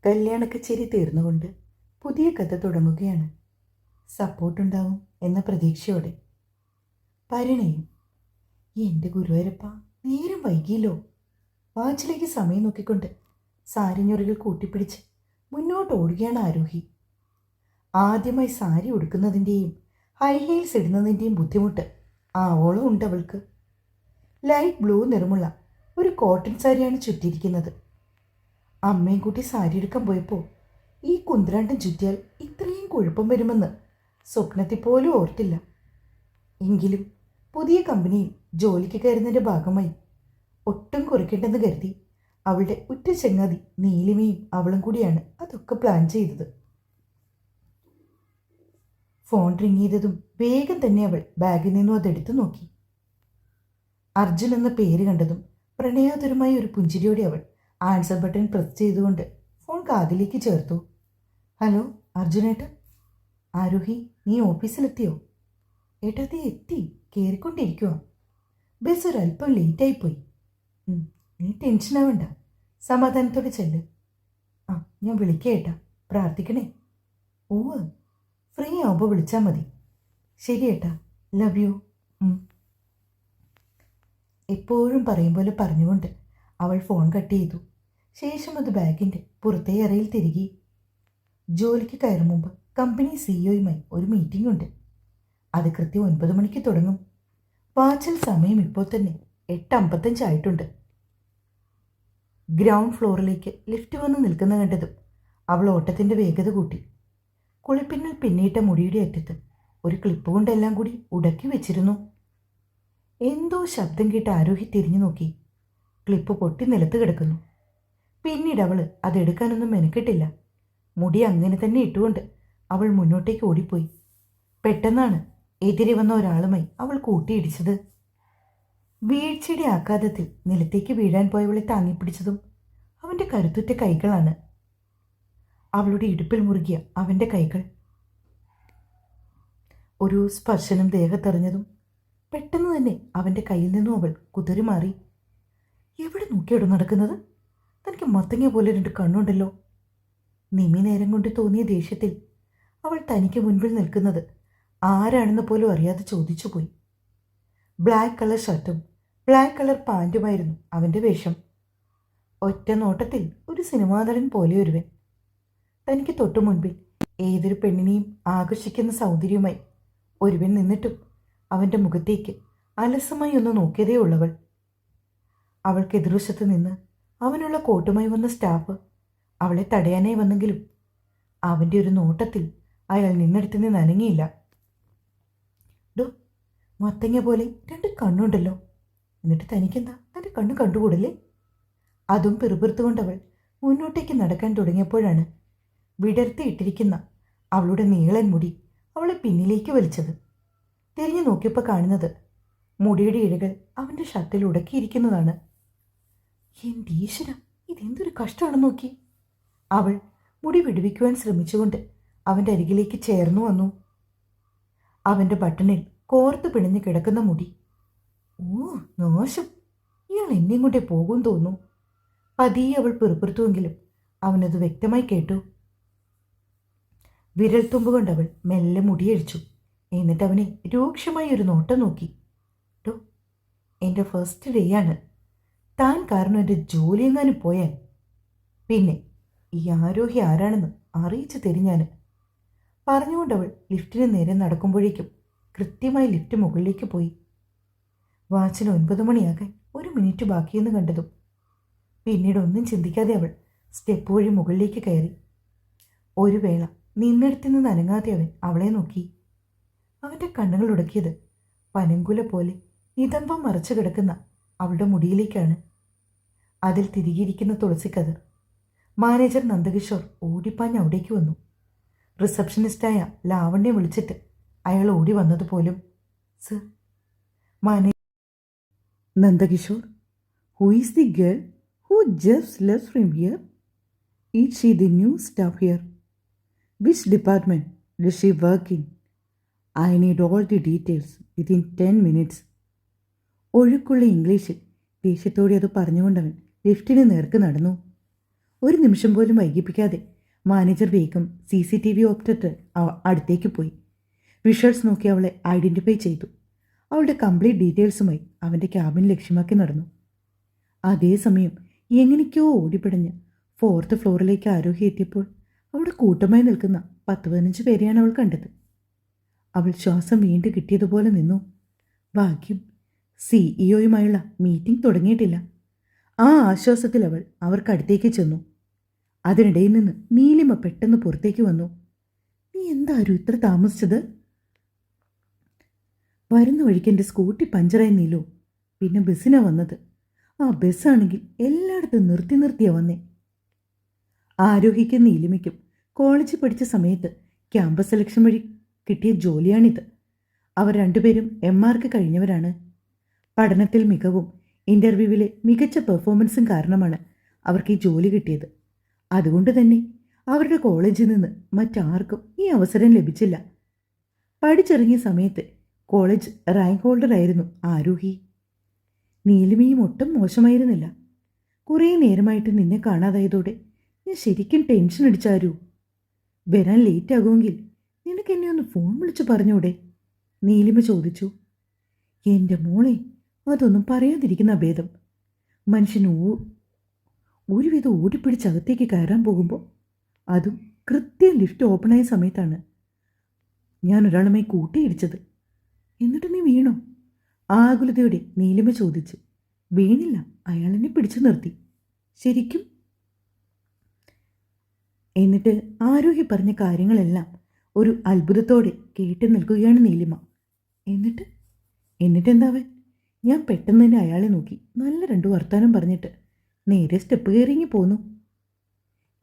കല്യാണക്കച്ചേരി തീർന്നുകൊണ്ട് പുതിയ കഥ തുടങ്ങുകയാണ്. സപ്പോർട്ടുണ്ടാവും എന്ന പ്രതീക്ഷയോടെ. പരിണയം. എൻ്റെ ഗുരുവായൂരപ്പ, നേരം വൈകിയല്ലോ. വാച്ചിലേക്ക് സമയം നോക്കിക്കൊണ്ട് സാരിഞ്ഞൊറികൾ കൂട്ടിപ്പിടിച്ച് മുന്നോട്ട് ഓടുകയാണ് ആരോഹി. ആദ്യമായി സാരി ഉടുക്കുന്നതിൻ്റെയും ഹൈ ഹീൽസ് ഇടുന്നതിൻ്റെയും ബുദ്ധിമുട്ട് ആവോളം ഉണ്ട് അവൾക്ക്. ലൈറ്റ് ബ്ലൂ നിറമുള്ള ഒരു കോട്ടൺ സാരിയാണ് ചുറ്റിയിരിക്കുന്നത്. അമ്മയും കൂട്ടി സാരി എടുക്കാൻ പോയപ്പോൾ ഈ കുന്ത്രാണ്ടം ചുറ്റിയാൽ ഇത്രയും കുഴപ്പം വരുമെന്ന് സ്വപ്നത്തിൽ പോലും ഓർത്തില്ല. എങ്കിലും പുതിയ കമ്പനിയിൽ ജോലിക്ക് കയറുന്നതിൻ്റെ ഭാഗമായി ഒട്ടും കുറയ്ക്കേണ്ടെന്ന് കരുതി അവളുടെ ഉറ്റ ചങ്ങാതി നീലിമയും അവളും കൂടിയാണ് അതൊക്കെ പ്ലാൻ ചെയ്തത്. ഫോൺ റിങ് ചെയ്തതും വേഗം തന്നെ അവൾ ബാഗിൽ നിന്നും അതെടുത്തു നോക്കി. അർജുൻ എന്ന പേര് കണ്ടതും പ്രണയാതുരമായ ഒരു പുഞ്ചിരിയോടെ അവൾ ആൻസർ ബട്ടൺ പ്രസ് ചെയ്തുകൊണ്ട് ഫോൺ കാതിലേക്ക് ചേർത്തു. ഹലോ അർജുനേട്ടാ. ആരോഹി, നീ ഓഫീസിലെത്തിയോ? ഏട്ടാ, നീ എത്തി, കയറിക്കൊണ്ടിരിക്കുക. ബസ് ഒരല്പം ലേറ്റായിപ്പോയി. നീ ടെൻഷനാവണ്ട, സമാധാനത്തോടെ ചെല്ല്. ആ, ഞാൻ വിളിക്കേട്ടാ, പ്രാർത്ഥിക്കണേ. ഓ, ഫ്രീ ആവുമ്പോൾ വിളിച്ചാൽ മതി. ശരി ഏട്ടാ, ലവ് യു. എപ്പോഴും പറയും പോലെ പറഞ്ഞുകൊണ്ട് അവൾ ഫോൺ കട്ട് ചെയ്തു. ശേഷം അത് ബാഗിൻ്റെ പുറത്തേ അറയിൽ തിരികെ. ജോലിക്ക് കയറും മുമ്പ് കമ്പനി സിഇഒയുമായി ഒരു മീറ്റിംഗ് ഉണ്ട്. അത് കൃത്യം 9 മണിക്ക് തുടങ്ങും. വാച്ചിൽ സമയം ഇപ്പോൾ തന്നെ 8:55 ആയിട്ടുണ്ട്. ഗ്രൗണ്ട് ഫ്ലോറിലേക്ക് ലിഫ്റ്റ് വന്ന് നിൽക്കുന്ന കണ്ടതും അവൾ ഓട്ടത്തിൻ്റെ വേഗത കൂട്ടി. കുളിപ്പിന്നൽ പിന്നിട്ട മുടിയുടെ അറ്റത്ത് ഒരു ക്ലിപ്പ് കൊണ്ടെല്ലാം കൂടി ഉടക്കി വെച്ചിരുന്നു. എന്തോ ശബ്ദം കേട്ട് ആരോഹി തിരിഞ്ഞു നോക്കി. ക്ലിപ്പ് പൊട്ടി നിലത്ത് കിടക്കുന്നു. പിന്നീട് അവൾ അതെടുക്കാനൊന്നും മെനക്കെട്ടില്ല. മുടി അങ്ങനെ തന്നെ ഇട്ടുകൊണ്ട് അവൾ മുന്നോട്ടേക്ക് ഓടിപ്പോയി. പെട്ടെന്നാണ് എതിരെ വന്ന ഒരാളുമായി അവൾ കൂട്ടിയിടിച്ചത്. വീഴ്ചയുടെ ആഘാതത്തിൽ നിലത്തേക്ക് വീഴാൻ പോയവളെ താങ്ങിപ്പിടിച്ചതും അവൻ്റെ കരുത്തുറ്റ കൈകളാണ്. അവളുടെ ഇടുപ്പിൽ മുറുകിയ അവൻ്റെ കൈകൾ. ഒരു സ്പർശനം ദേഹത്തെറിഞ്ഞതും പെട്ടെന്ന് തന്നെ അവൻ്റെ കയ്യിൽ നിന്നും അവൾ കുതിരി മാറി. എവിടെ നോക്കിയോട് നടക്കുന്നത്? തനിക്ക് മത്തങ്ങ പോലെ 2 കണ്ണുണ്ടല്ലോ. നിമി നേരം കൊണ്ട് തോന്നിയ ദേഷ്യത്തിൽ അവൾ തനിക്ക് മുൻപിൽ നിൽക്കുന്നത് ആരാണെന്ന് പോലും അറിയാതെ ചോദിച്ചു പോയി. ബ്ലാക്ക് കളർ ഷർട്ടും ബ്ലാക്ക് കളർ പാൻറ്റുമായിരുന്നു അവൻ്റെ വേഷം. ഒറ്റ നോട്ടത്തിൽ ഒരു സിനിമാ നടൻ പോലെ ഒരുവൻ. തനിക്ക് തൊട്ടു മുൻപിൽ ഏതൊരു പെണ്ണിനെയും ആകർഷിക്കുന്ന സൗന്ദര്യവുമായി ഒരുവൻ നിന്നിട്ടും അവൻ്റെ മുഖത്തേക്ക് അലസമായി ഒന്ന് നോക്കിയതേ ഉള്ളവൾ. അവൾക്ക് എതിർവശത്ത് നിന്ന് അവനുള്ള കോട്ടുമായി വന്ന സ്റ്റാഫ് അവളെ തടയാനായി വന്നെങ്കിലും അവൻ്റെ ഒരു നോട്ടത്തിൽ അയാൾ നിന്നെടുത്ത് നിന്ന് അനങ്ങിയില്ല. ഡോ, മത്തങ്ങ പോലെ 2 കണ്ണുണ്ടല്ലോ, എന്നിട്ട് തനിക്കെന്താ തൻ്റെ കണ്ണ് കണ്ടുകൂടല്ലേ? അതും പിറുപിറുത്തുകൊണ്ടവൾ മുന്നോട്ടേക്ക് നടക്കാൻ തുടങ്ങിയപ്പോഴാണ് വിടർത്തിയിട്ടിരിക്കുന്ന അവളുടെ നീളൻ മുടി അവളെ പിന്നിലേക്ക് വലിച്ചത്. തിരിഞ്ഞു നോക്കിയപ്പോൾ കാണുന്നത് മുടിയുടെ ഇഴകൾ അവൻ്റെ ഷർട്ടിൽ ഉടക്കിയിരിക്കുന്നതാണ്. എൻ്റെ ഈശ്വര, ഇതെന്തൊരു കഷ്ടമാണെന്ന് നോക്കി. അവൾ മുടി വിടുവിക്കുവാൻ ശ്രമിച്ചുകൊണ്ട് അവൻ്റെ അരികിലേക്ക് ചേർന്നു വന്നു. അവൻ്റെ ബട്ടണിൽ കോർത്ത് പിണഞ്ഞ് കിടക്കുന്ന മുടി. ഓ നാശം, ഇയാൾ എന്നെയും കൊണ്ടേ പോകും തോന്നുന്നു. പതിയെ അവൾ പിറുപിറുത്തുവെങ്കിലും അവനത് വ്യക്തമായി കേട്ടു. വിരൽത്തുമ്പ് കൊണ്ടവൾ മെല്ലെ മുടിയഴിച്ചു. എന്നിട്ട് അവനെ രൂക്ഷമായി ഒരു നോട്ടം നോക്കി. ടോ, എൻ്റെ ഫസ്റ്റ് ഡേ ആണ്. താൻ കാരണം എൻ്റെ ജോലി എങ്ങാനും പോയാൽ പിന്നെ ഈ ആരോഹി ആരാണെന്ന് അറിയിച്ചു തരും. പറഞ്ഞുകൊണ്ടവൾ ലിഫ്റ്റിന് നേരെ നടക്കുമ്പോഴേക്കും കൃത്യമായി ലിഫ്റ്റ് മുകളിലേക്ക് പോയി. വാച്ചിന് 9 മണിയാകാൻ 1 മിനിറ്റ് ബാക്കിയെന്ന് കണ്ടതും പിന്നീട് ഒന്നും ചിന്തിക്കാതെ അവൾ സ്റ്റെപ്പ് വഴി മുകളിലേക്ക് കയറി. ഒരു വേള നിന്നെടുത്തു നിന്ന് അനങ്ങാതെ അവൻ അവളെ നോക്കി. അവൻ്റെ കണ്ണുകൾ ഉടക്കിയത് പനങ്കുല പോലെ നിതംബം മറച്ചു കിടക്കുന്ന അവളുടെ മുടിയിലേക്കാണ്. അതിൽ തിരികിയിരിക്കുന്ന തുളസിക്കതിർ. മാനേജർ നന്ദകിഷോർ ഓടിപ്പാഞ്ഞ് അവിടേക്ക് വന്നു. റിസപ്ഷനിസ്റ്റായ ലാവണ്യെ വിളിച്ചിട്ട് അയാൾ ഓടി വന്നതുപോലും. Sir, manager. Nandakishore, who is the girl who just left from here? Is she the new staff here? Which department does she work in? I need all the details within 10 minutes. ഒഴുക്കുള്ള ഇംഗ്ലീഷിൽ ദേഷ്യത്തോടെ അത് പറഞ്ഞുകൊണ്ടവൻ ലിഫ്റ്റിന് നേർക്ക് നടന്നു. ഒരു നിമിഷം പോലും വൈകിപ്പിക്കാതെ മാനേജർ വേഗം CCTV ഓപ്റ്റർ അടുത്തേക്ക് പോയി. വിഷ്വൽസ് നോക്കി അവളെ ഐഡൻറ്റിഫൈ ചെയ്തു. അവളുടെ കംപ്ലീറ്റ് ഡീറ്റെയിൽസുമായി അവൻ്റെ ക്യാബിൻ ലക്ഷ്യമാക്കി നടന്നു. അതേസമയം എങ്ങനെയൊക്കെയോ ഓടിപ്പിടഞ്ഞ് 4th ഫ്ലോറിലേക്ക് ആരോഹി എത്തിയപ്പോൾ അവിടെ കൂട്ടമായി നിൽക്കുന്ന 10-15 പേരെയാണ് അവൾ കണ്ടത്. അവൾ ശ്വാസം വീണ്ടും കിട്ടിയതുപോലെ നിന്നു. ഭാഗ്യം, CEO-യുമായുള്ള മീറ്റിംഗ് തുടങ്ങിയിട്ടില്ല. ആ ആശ്വാസത്തിൽ അവൾ അവർക്കടുത്തേക്ക് ചെന്നു. അതിനിടയിൽ നിന്ന് നീലിമ പെട്ടെന്ന് പുറത്തേക്ക് വന്നു. നീ എന്താരും ഇത്ര താമസിച്ചത്? വരുന്ന വഴിക്ക് എൻ്റെ സ്കൂട്ടി പഞ്ചറായി നീലു. പിന്നെ ബസ്സിനാണ് വന്നത്. ആ ബസ്സാണെങ്കിൽ എല്ലായിടത്തും നിർത്തിയാണ് വന്നേ. ആരോഹിക്കും നീലിമയ്ക്കും കോളേജിൽ പഠിച്ച സമയത്ത് ക്യാമ്പസ് സെലക്ഷൻ വഴി കിട്ടിയ ജോലിയാണിത്. അവർ രണ്ടുപേരും MRക്ക് കഴിഞ്ഞവരാണ്. പഠനത്തിൽ മികവും ഇൻ്റർവ്യൂവിലെ മികച്ച പെർഫോമൻസും കാരണമാണ് അവർക്ക് ഈ ജോലി കിട്ടിയത്. അതുകൊണ്ട് തന്നെ അവരുടെ കോളേജിൽ നിന്ന് മറ്റാർക്കും ഈ അവസരം ലഭിച്ചില്ല. പഠിച്ചിറങ്ങിയ സമയത്ത് കോളേജ് റാങ്ക് ഹോൾഡറായിരുന്നു ആരോഹി. നീലിമയും ഒട്ടും മോശമായിരുന്നില്ല. കുറേ നേരമായിട്ട് നിന്നെ കാണാതായതോടെ ഞാൻ ശരിക്കും ടെൻഷൻ അടിച്ചാരൂ. വരാൻ ലേറ്റ് ആകുമെങ്കിൽ നിനക്ക് എന്നെ ഒന്ന് ഫോൺ വിളിച്ച് പറഞ്ഞൂടെ? നീലിമ ചോദിച്ചു. എൻ്റെ മോളെ, അതൊന്നും പറയാതിരിക്കുന്ന ഭേദം. മനുഷ്യന് ഒരുവിധം ഓടിപ്പിടിച്ച് അകത്തേക്ക് കയറാൻ പോകുമ്പോൾ, അതും കൃത്യം ലിഫ്റ്റ് ഓപ്പണായ സമയത്താണ് ഞാൻ ഒരാളുമായി കൂട്ടിയിടിച്ചത്. എന്നിട്ട് നീ വീണോ? ആകുലതയോടെ നീലിമ ചോദിച്ചു. വീണില്ല, അയാളെന്നെ പിടിച്ചു നിർത്തി. ശരിക്കും? എന്നിട്ട് ആരോഹി പറഞ്ഞ കാര്യങ്ങളെല്ലാം ഒരു അത്ഭുതത്തോടെ കേട്ട് നിൽക്കുകയാണ് നീലിമ. എന്നിട്ടെന്താവൻ? ഞാൻ പെട്ടെന്ന് തന്നെ അയാളെ നോക്കി നല്ല 2 വർത്താനം പറഞ്ഞിട്ട് നേരെ സ്റ്റെപ്പ് കയറിങ്ങി പോന്നു.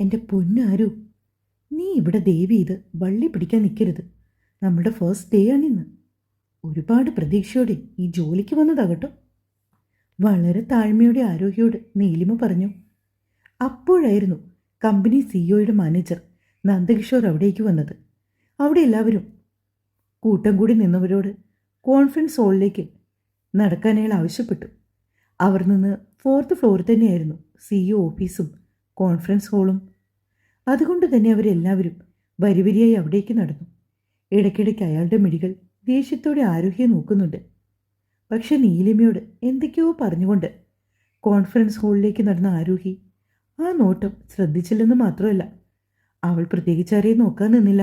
എൻ്റെ പൊന്നാരൂ, നീ ഇവിടെ ദേവി ഇത് വള്ളി പിടിക്കാൻ നിൽക്കരുത്. നമ്മുടെ ഫസ്റ്റ് ഡേ ആണിന്ന്. ഒരുപാട് പ്രതീക്ഷയോടെ ഈ ജോലിക്ക് വന്നതാകട്ടോ. വളരെ താഴ്മയോടെ ആരോഗ്യയോട് നീലിമ പറഞ്ഞു. അപ്പോഴായിരുന്നു കമ്പനി CEO-യുടെ മാനേജർ നന്ദകിഷോർ അവിടേക്ക് വന്നത്. അവിടെ എല്ലാവരും കൂട്ടം കൂടി നിന്നവരോട് കോൺഫറൻസ് ഹാളിലേക്ക് നടക്കാൻ അയാൾ ആവശ്യപ്പെട്ടു. അവർ നിന്ന് 4th ഫ്ലോറിൽ തന്നെയായിരുന്നു CEO ഓഫീസും കോൺഫറൻസ് ഹാളും. അതുകൊണ്ട് തന്നെ അവരെല്ലാവരും വരിവരിയായി അവിടേക്ക് നടന്നു. ഇടയ്ക്കിടയ്ക്ക് അയാളുടെ മിഴികൾ ദേഷ്യത്തോടെ ആരോഗ്യം നോക്കുന്നുണ്ട്. പക്ഷെ നീലിമയോട് എന്തൊക്കെയോ പറഞ്ഞുകൊണ്ട് കോൺഫറൻസ് ഹാളിലേക്ക് നടന്ന ആരോഹി ആ നോട്ടം ശ്രദ്ധിച്ചില്ലെന്ന് മാത്രമല്ല, അവൾ പ്രത്യേകിച്ച് ആരെയും നോക്കാൻ നിന്നില്ല.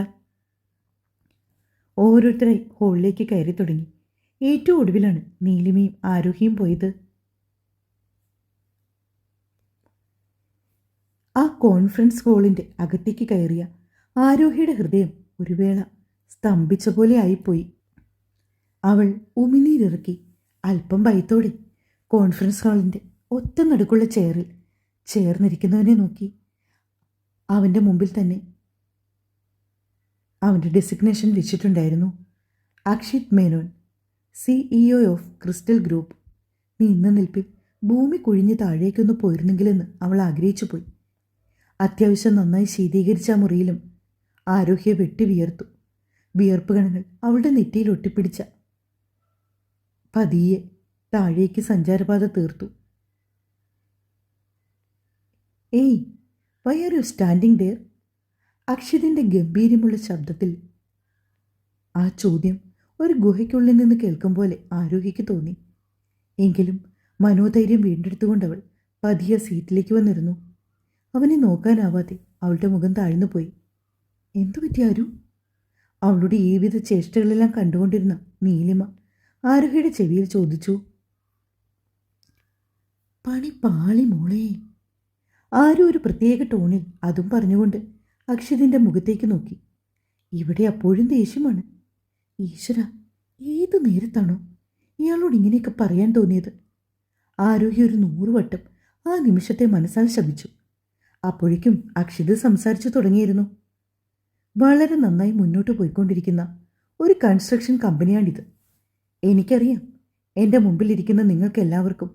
ഓരോരുത്തരായി ഹാളിലേക്ക് കയറി തുടങ്ങി. ഏറ്റവും ഒടുവിലാണ് നീലിമയും ആരോഹിയും പോയത്. ആ കോൺഫറൻസ് ഹാളിൻ്റെ അകത്തേക്ക് കയറിയ ആരോഹിയുടെ ഹൃദയം ഒരു വേള സ്തംഭിച്ച പോലെ ആയിപ്പോയി. അവൾ ഉമിനീരിറക്കി അല്പം ഭയത്തോടെ കോൺഫറൻസ് ഹാളിൻ്റെ ഒറ്റ നടുക്കുള്ള ചെയറിൽ ചേർന്നിരിക്കുന്നവനെ നോക്കി. അവൻ്റെ മുമ്പിൽ തന്നെ അവൻ്റെ ഡെസിഗ്നേഷൻ വെച്ചിട്ടുണ്ടായിരുന്നു. Akshit Menon, CEO of crystal group. നിന്ന നിൽപ്പിൽ ഭൂമി കുഴിഞ്ഞ് താഴേക്കൊന്ന് പോയിരുന്നെങ്കിലെന്ന് അവൾ ആഗ്രഹിച്ചു പോയി. അത്യാവശ്യം നന്നായി ശീതീകരിച്ച ആ മുറിയിലും ആരോഗ്യ വെട്ടി വിയർത്തു. വിയർപ്പ് കണങ്ങൾ അവളുടെ നെറ്റിയിൽ ഒട്ടിപ്പിടിച്ച പതിയെ താഴേക്ക് സഞ്ചാരപാത തീർത്തു. Hey, why are you standing there? അക്ഷിതിൻ്റെ ഗംഭീര്യമുള്ള ശബ്ദത്തിൽ ആ ചോദ്യം ഒരു ഗുഹയ്ക്കുള്ളിൽ നിന്ന് കേൾക്കും പോലെ ആരോഗ്യയ്ക്ക് തോന്നി. എങ്കിലും മനോധൈര്യം വീണ്ടെടുത്തുകൊണ്ടവൾ പതിയെ സീറ്റിലേക്ക് വന്നിരുന്നു. അവനെ നോക്കാനാവാതെ അവളുടെ മുഖം താഴ്ന്നു പോയി. എന്തു പറ്റി ആരു? അവളുടെ ഏവിധ ചേഷ്ടകളെല്ലാം കണ്ടുകൊണ്ടിരുന്ന നീലിമ ആരോഗ്യയുടെ ചെവിയിൽ ചോദിച്ചു. പണി പാളി മോളേ. ആരും ഒരു പ്രത്യേക ടോണിൽ അതും പറഞ്ഞുകൊണ്ട് അക്ഷിതിൻ്റെ മുഖത്തേക്ക് നോക്കി. ഇവിടെ അപ്പോഴും ദേഷ്യമാണ്. ഈശ്വര, ഏതു നേരത്താണോ ഇയാളോട് ഇങ്ങനെയൊക്കെ പറയാൻ തോന്നിയത്? ആരോഗ്യ ഒരു 100 വട്ടം ആ നിമിഷത്തെ മനസ്സാൽ ശപിച്ചു. അപ്പോഴേക്കും അക്ഷിത് സംസാരിച്ചു തുടങ്ങിയിരുന്നു. വളരെ നന്നായി മുന്നോട്ട് പോയിക്കൊണ്ടിരിക്കുന്ന ഒരു കൺസ്ട്രക്ഷൻ കമ്പനിയാണിത്. എനിക്കറിയാം, എൻ്റെ മുമ്പിലിരിക്കുന്ന നിങ്ങൾക്കെല്ലാവർക്കും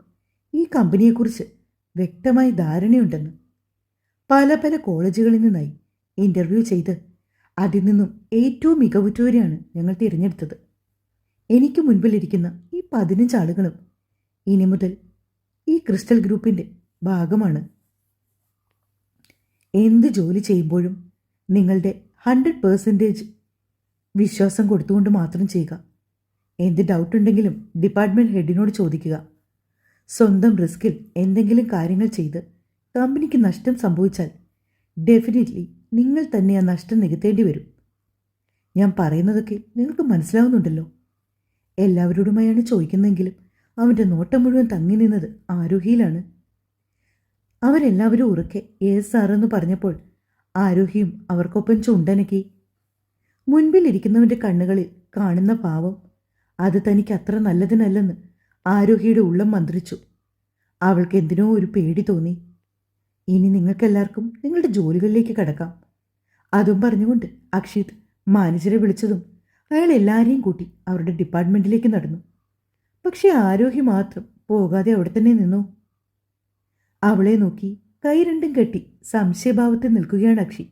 ഈ കമ്പനിയെക്കുറിച്ച് വ്യക്തമായ ധാരണയുണ്ടെന്ന്. പല പല കോളേജുകളിൽ നിന്നായി ഇൻ്റർവ്യൂ ചെയ്ത് അതിൽ നിന്നും ഏറ്റവും മികവുറ്റവരെയാണ് ഞങ്ങൾ തിരഞ്ഞെടുത്തത്. എനിക്ക് മുൻപിലിരിക്കുന്ന ഈ 15 ആളുകളും ഇനി മുതൽ ഈ ക്രിസ്റ്റൽ ഗ്രൂപ്പിൻ്റെ ഭാഗമാണ്. എന്ത് ജോലി ചെയ്യുമ്പോഴും നിങ്ങളുടെ 100% വിശ്വാസം കൊടുത്തുകൊണ്ട് മാത്രം ചെയ്യുക. എന്ത് ഡൗട്ട് ഉണ്ടെങ്കിലും ഡിപ്പാർട്ട്മെൻറ്റ് ഹെഡിനോട് ചോദിക്കുക. സ്വന്തം റിസ്കിൽ എന്തെങ്കിലും കാര്യങ്ങൾ ചെയ്ത് കമ്പനിക്ക് നഷ്ടം സംഭവിച്ചാൽ ഡെഫിനറ്റ്ലി നിങ്ങൾ തന്നെ ആ നഷ്ടം നികത്തേണ്ടി വരും. ഞാൻ പറയുന്നതൊക്കെ നിങ്ങൾക്ക് മനസ്സിലാവുന്നുണ്ടല്ലോ? എല്ലാവരോടുമായാണ് ചോദിക്കുന്നതെങ്കിലും അവൻ്റെ നോട്ടം മുഴുവൻ തങ്ങി നിന്നത് ആരോഹിയിലാണ്. അവരെല്ലാവരും ഉറക്കെ യേസ് സാറെന്ന് പറഞ്ഞപ്പോൾ ആരോഹിയും അവർക്കൊപ്പം ചുണ്ടനക്കി. മുൻപിലിരിക്കുന്നവൻ്റെ കണ്ണുകളിൽ കാണുന്ന ഭാവം അത് തനിക്ക് അത്ര നല്ലതിനല്ലെന്ന് ആരോഹിയുടെ ഉള്ളം മന്ത്രിച്ചു. അവൾക്ക് എന്തിനോ ഒരു പേടി തോന്നി. ഇനി നിങ്ങൾക്കെല്ലാവർക്കും നിങ്ങളുടെ ജോലികളിലേക്ക് കടക്കാം. അതും പറഞ്ഞുകൊണ്ട് അക്ഷിത് മാനേജറെ വിളിച്ചതും അയാൾ എല്ലാവരെയും കൂട്ടി അവരുടെ ഡിപ്പാർട്ട്മെൻറ്റിലേക്ക് നടന്നു. പക്ഷേ ആരോഹി മാത്രം പോകാതെ അവിടെ തന്നെ നിന്നു. അവളെ നോക്കി കൈ രണ്ടും കെട്ടി സംശയഭാവത്തിൽ നിൽക്കുകയാണ് അക്ഷി.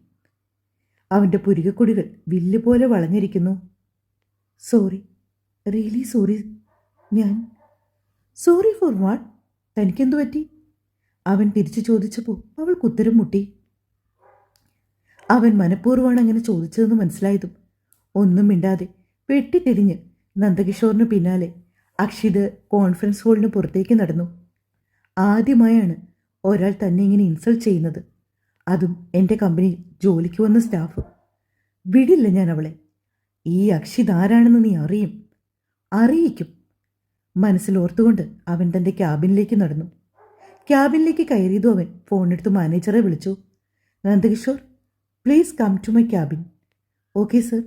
അവൻ്റെ പുരികക്കൊടികൾ വില്ല് പോലെ വളഞ്ഞിരിക്കുന്നു. Sorry, really sorry. ഞാൻ സോറി ഫോർ വാട്ട്? തനിക്കെന്തു പറ്റി? അവൻ തിരിച്ചു ചോദിച്ചപ്പോൾ അവൾക്ക് ഉത്തരം മുട്ടി. അവൻ മനഃപൂർവ്വമാണ് അങ്ങനെ ചോദിച്ചതെന്ന് മനസ്സിലായതും ഒന്നും മിണ്ടാതെ വെട്ടിത്തിരിഞ്ഞ് നന്ദകിഷോറിന് പിന്നാലെ അക്ഷിത് കോൺഫറൻസ് ഹാളിന് പുറത്തേക്ക് നടന്നു. ആദ്യമായാണ് ഒരാൾ തന്നെ ഇങ്ങനെ ഇൻസൾട്ട് ചെയ്യുന്നത്, അതും എൻ്റെ കമ്പനിയിൽ ജോലിക്ക് വന്ന സ്റ്റാഫ്. വിടില്ല ഞാൻ അവളെ. ഈ അക്ഷിത് ആരാണെന്ന് നീ അറിയിക്കും. മനസ്സിലോർത്തുകൊണ്ട് അവൻ തൻ്റെ ക്യാബിനിലേക്ക് നടന്നു. ക്യാബിനിലേക്ക് കയറിയതും അവൻ ഫോണെടുത്ത് മാനേജറെ വിളിച്ചു. Nandakishore, please come to my cabin. Okay sir,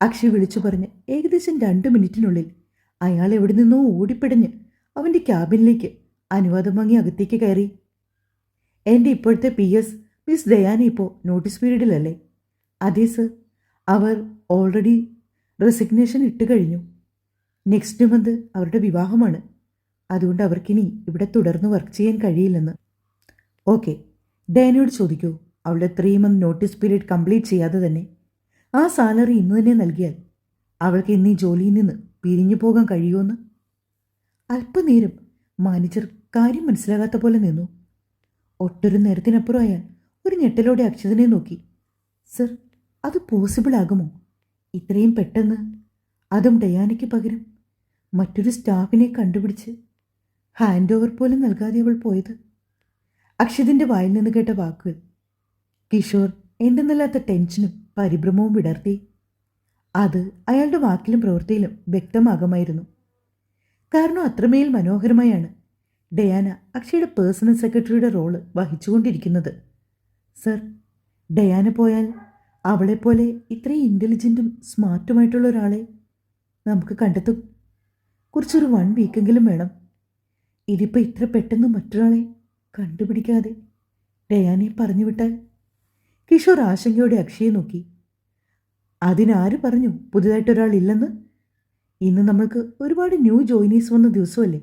Akshay വിളിച്ചു പറഞ്ഞ് ഏകദേശം 2 മിനിറ്റിനുള്ളിൽ അയാൾ എവിടെ നിന്നോ ഓടിപ്പിടഞ്ഞ് അവൻ്റെ ക്യാബിനിലേക്ക് അനുവാദം വാങ്ങി അകത്തേക്ക് കയറി. എൻ്റെ ഇപ്പോഴത്തെ PS മിസ് ദയാന ഇപ്പോൾ നോട്ടീസ് പീരീഡിലല്ലേ? അതെ സർ, അവർ ഓൾറെഡി റെസിഗ്നേഷൻ ഇട്ട് കഴിഞ്ഞു. നെക്സ്റ്റ് മന്ത് അവരുടെ വിവാഹമാണ്. അതുകൊണ്ട് അവർക്കിനി ഇവിടെ തുടർന്ന് വർക്ക് ചെയ്യാൻ കഴിയില്ലെന്ന്. ഓക്കെ, ഡയാനയോട് ചോദിക്കൂ. അവളുടെ 3 മന്ത് നോട്ടീസ് പീരീഡ് കംപ്ലീറ്റ് ചെയ്യാതെ തന്നെ ആ സാലറി ഇന്ന് തന്നെ നൽകിയാൽ അവൾക്ക് ഇന്ന് ഈ ജോലിയിൽ നിന്ന് പിരിഞ്ഞു പോകാൻ കഴിയുമെന്ന്. അല്പനേരം മാനേജർ കാര്യം മനസ്സിലാകാത്ത പോലെ നിന്നു. ഒട്ടൊരു നേരത്തിനപ്പുറം അയാൾ ഒരു ഞെട്ടലോടെ അക്ഷതിനെ നോക്കി. സർ, അത് പോസിബിൾ ആകുമോ? ഇത്രയും പെട്ടെന്ന്, അതും ഡയാനയ്ക്ക് പകരം മറ്റൊരു സ്റ്റാഫിനെ കണ്ടുപിടിച്ച് ഹാൻഡ് ഓവർ പോലും നൽകാതെ അവൾ പോയത്. അക്ഷതിൻ്റെ വായിൽ നിന്ന് കേട്ട വാക്കുകൾ കിഷോർ എന്തെന്നല്ലാത്ത ടെൻഷനും പരിഭ്രമവും വിടർത്തി. അത് അയാളുടെ വാക്കിലും പ്രവൃത്തിയിലും വ്യക്തമാകുമായിരുന്നു. കാരണം അത്രമേൽ മനോഹരമായാണ് ഡയാന അക്ഷയുടെ പേഴ്സണൽ സെക്രട്ടറിയുടെ റോള് വഹിച്ചുകൊണ്ടിരിക്കുന്നത്. സർ, ഡയാന പോയാൽ അവളെപ്പോലെ ഇത്രയും ഇൻ്റലിജൻറ്റും സ്മാർട്ടുമായിട്ടുള്ള ഒരാളെ നമുക്ക് കണ്ടെത്തും. കുറച്ചൊരു 1 വീക്കെങ്കിലും വേണം. ഇതിപ്പോൾ ഇത്ര പെട്ടെന്ന് മറ്റൊരാളെ കണ്ടുപിടിക്കാതെ ഡയാനയെ പറഞ്ഞു വിട്ടാൽ? കിഷോർ ആശങ്കയോടെ അക്ഷയെ നോക്കി. അതിനാര് പറഞ്ഞു പുതുതായിട്ടൊരാൾ ഇല്ലെന്ന്? ഇന്ന് നമ്മൾക്ക് ഒരുപാട് ന്യൂ ജോയിനീസ് വന്ന ദിവസമല്ലേ?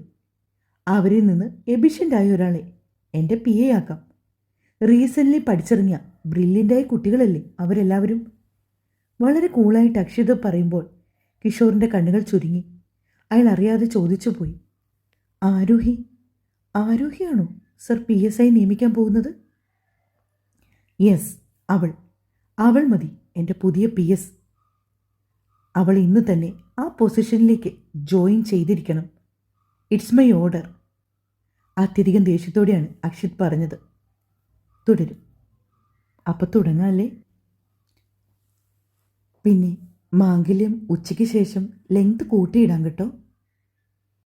അവരിൽ നിന്ന് എഫിഷ്യൻ്റായ ഒരാളെ എൻ്റെ PA ആക്കാം. റീസെൻ്റ്ലി പഠിച്ചിറങ്ങിയ ബ്രില്യൻ്റായ കുട്ടികളല്ലേ അവരെല്ലാവരും? വളരെ കൂളായിട്ട് അക്ഷിത പറയുമ്പോൾ കിഷോറിൻ്റെ കണ്ണുകൾ ചുരുങ്ങി. അയാൾ അറിയാതെ ചോദിച്ചു പോയി, ആരോഹിയാണോ സർ PSI നിയമിക്കാൻ പോകുന്നത്? യെസ്, അവൾ മതി എൻ്റെ പുതിയ PS. അവൾ ഇന്ന് തന്നെ ആ പൊസിഷനിലേക്ക് ജോയിൻ ചെയ്തിരിക്കണം. It's my order. അത്യധികം ദേഷ്യത്തോടെയാണ് അക്ഷിത് പറഞ്ഞത്. തുടരും. അപ്പോൾ തുടങ്ങാമല്ലേ? പിന്നെ മാംഗല്യം ഉച്ചയ്ക്ക് ശേഷം ലെങ്ത് കൂട്ടിയിടാം കേട്ടോ.